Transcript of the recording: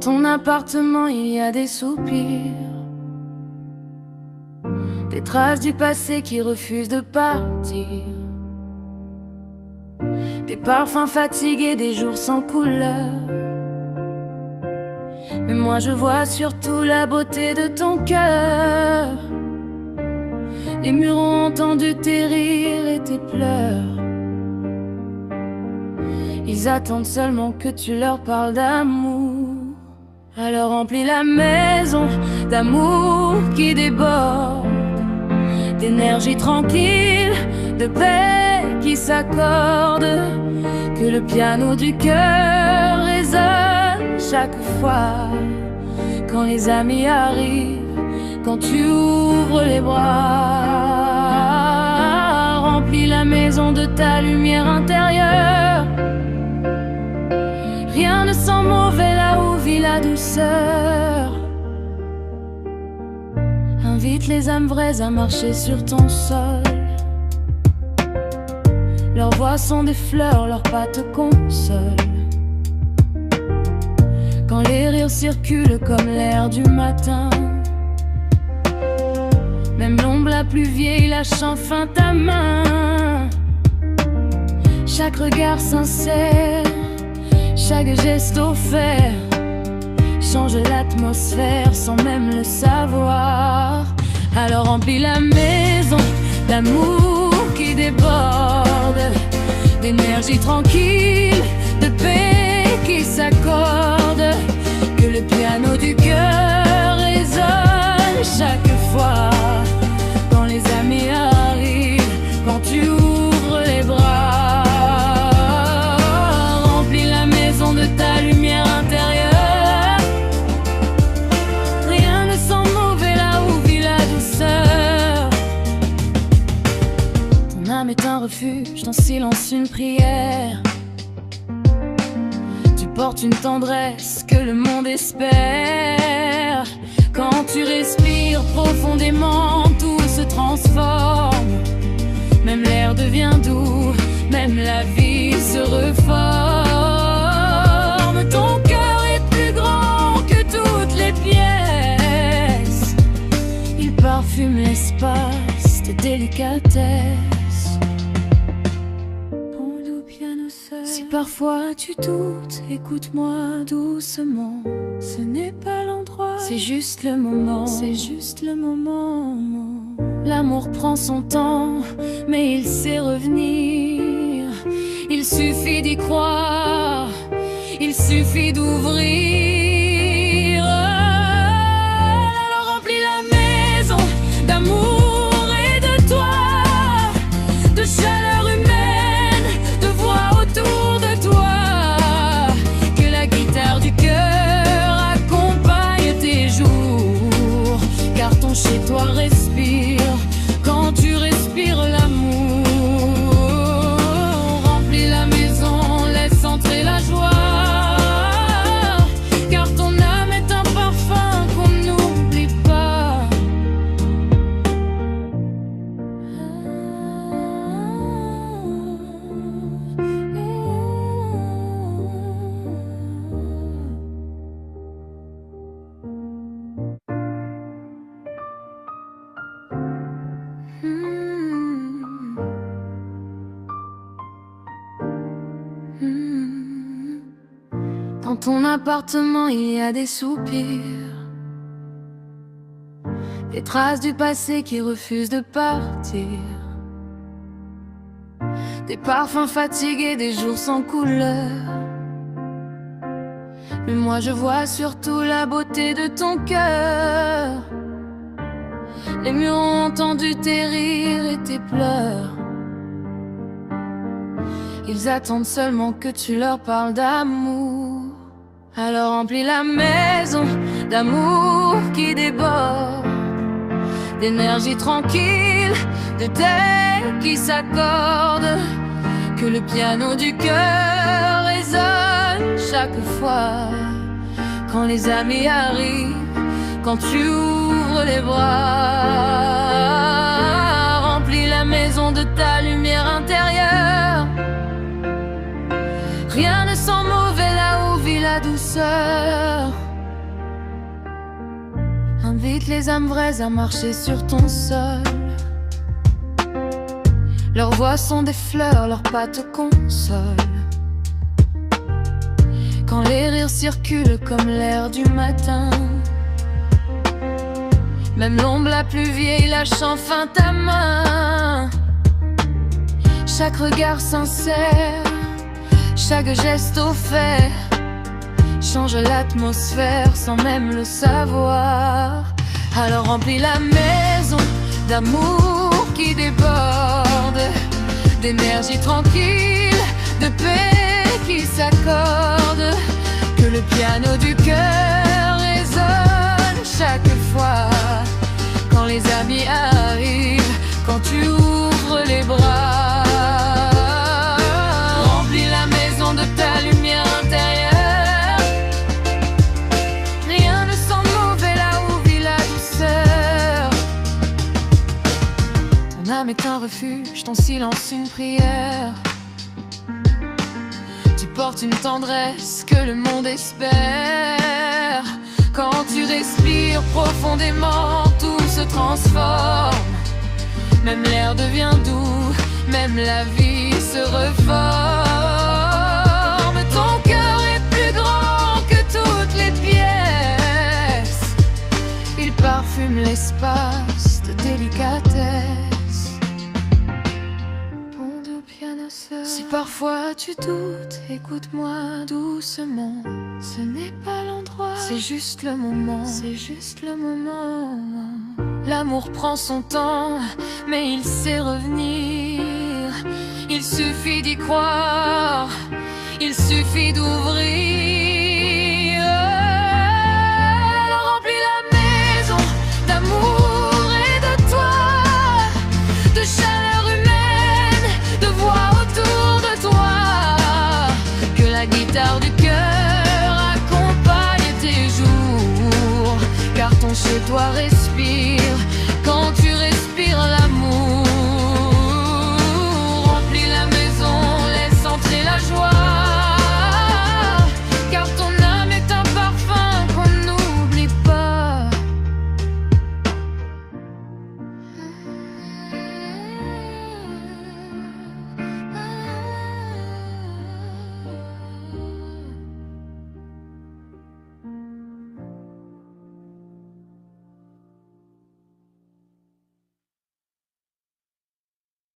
ton appartement, il y a des soupirs, des traces du passé qui refusent de partir, des parfums fatigués, des jours sans couleur. Mais moi je vois surtout la beauté de ton cœur. Les murs ont entendu tes rires et tes pleurs. Ils attendent seulement que tu leur parles d'amour. Alors remplis la maison d'amour qui déborde, d'énergie tranquille, de paix qui s'accorde. Que le piano du cœur résonne chaque fois quand les amis arrivent, quand tu ouvres les bras. Remplis la maison de ta lumière intérieure. Rien ne sent mauvais là où vit la douceur. Invite les âmes vraies à marcher sur ton sol. Leurs voix sont des fleurs, leurs pas te consolent. Quand les rires circulent comme l'air du matin, même l'ombre la plus vieille lâche enfin ta main. Chaque regard sincère, chaque geste offert change l'atmosphère sans même le savoir. Alors remplis la maison d'amour qui déborde, d'énergie tranquille, de paix qui s'accorde. Que le piano du cœur résonne chaque fois quand les amis arrivent, quand tu ouvres les bras. Remplis la maison de ta lumière intérieure. Rien ne sent mauvais là où vit la douceur. Ton âme est un refuge, ton silence une prière. Tu portes une tendresse que le monde espère. Quand tu respires profondément, tout se transforme. Même l'air devient doux, même la vie se reforme. Ton cœur est plus grand que toutes les pièces. Il parfume l'espace de délicatesse. Ton doux piano seul. Si parfois tu doutes, écoute-moi doucement. Ce n'est pas l'endroit, c'est juste le moment. C'est juste le moment. L'amour prend son temps, mais il sait revenir. Il suffit d'y croire, il suffit d'ouvrir. Alors remplis la maison d'amour et de toi, de chaleur humaine, de voix autour de toi. Que la guitare du cœur accompagne tes jours, car ton chez-toi respire quand tu respires l'amour. Remplis la maison, laisse entrer la joie, car ton âme est un parfum qu'on n'oublie pas. Dans ton appartement, il y a des soupirs, des traces du passé qui refusent de partir, des parfums fatigués, des jours sans couleur. Mais moi je vois surtout la beauté de ton cœur. Les murs ont entendu tes rires et tes pleurs. Ils attendent seulement que tu leur parles d'amour. Alors remplis la maison d'amour qui déborde, d'énergie tranquille, de terre qui s'accorde. Que le piano du cœur résonne chaque fois quand les amis arrivent, quand tu ouvres les bras. Remplis la maison de ta lumière intérieure. Rien ne sent mauvais là où vit la douceur. J'invite les âmes vraies à marcher sur ton sol. Leurs voix sont des fleurs, leurs pas te consolent. Quand les rires circulent comme l'air du matin, même l'ombre la plus vieille lâche enfin ta main. Chaque regard sincère, chaque geste offert change l'atmosphère sans même le savoir. Alors remplis la maison d'amour qui déborde, d'énergie tranquille, de paix qui s'accorde. Que le piano du cœur résonne chaque fois quand les amis arrivent, quand tu ouvres les bras. Remplis la maison de ta lumière intérieure. Rien ne sent mauvais là où vit la douceur. Ton âme est un refuge, ton silence une prière. Tu portes une tendresse que le monde espère. Quand tu respires profondément, tout se transforme. Même l'air devient doux, même la vie se reforme. Ton cœur est plus grand que toutes les pièces. Il parfume l'espace de délicatesse. Bon doux piano seul. Si parfois tu doutes, écoute-moi doucement. Ce n'est pas l'endroit, c'est juste le moment. C'est juste le moment. L'amour prend son temps, mais il sait revenir. Il suffit d'y croire, il suffit d'ouvrir. Alors remplis la maison d'amour et de toi, de chaleur humaine, de voix autour de toi. Que la guitare du cœur accompagne tes jours, car ton chez toi reste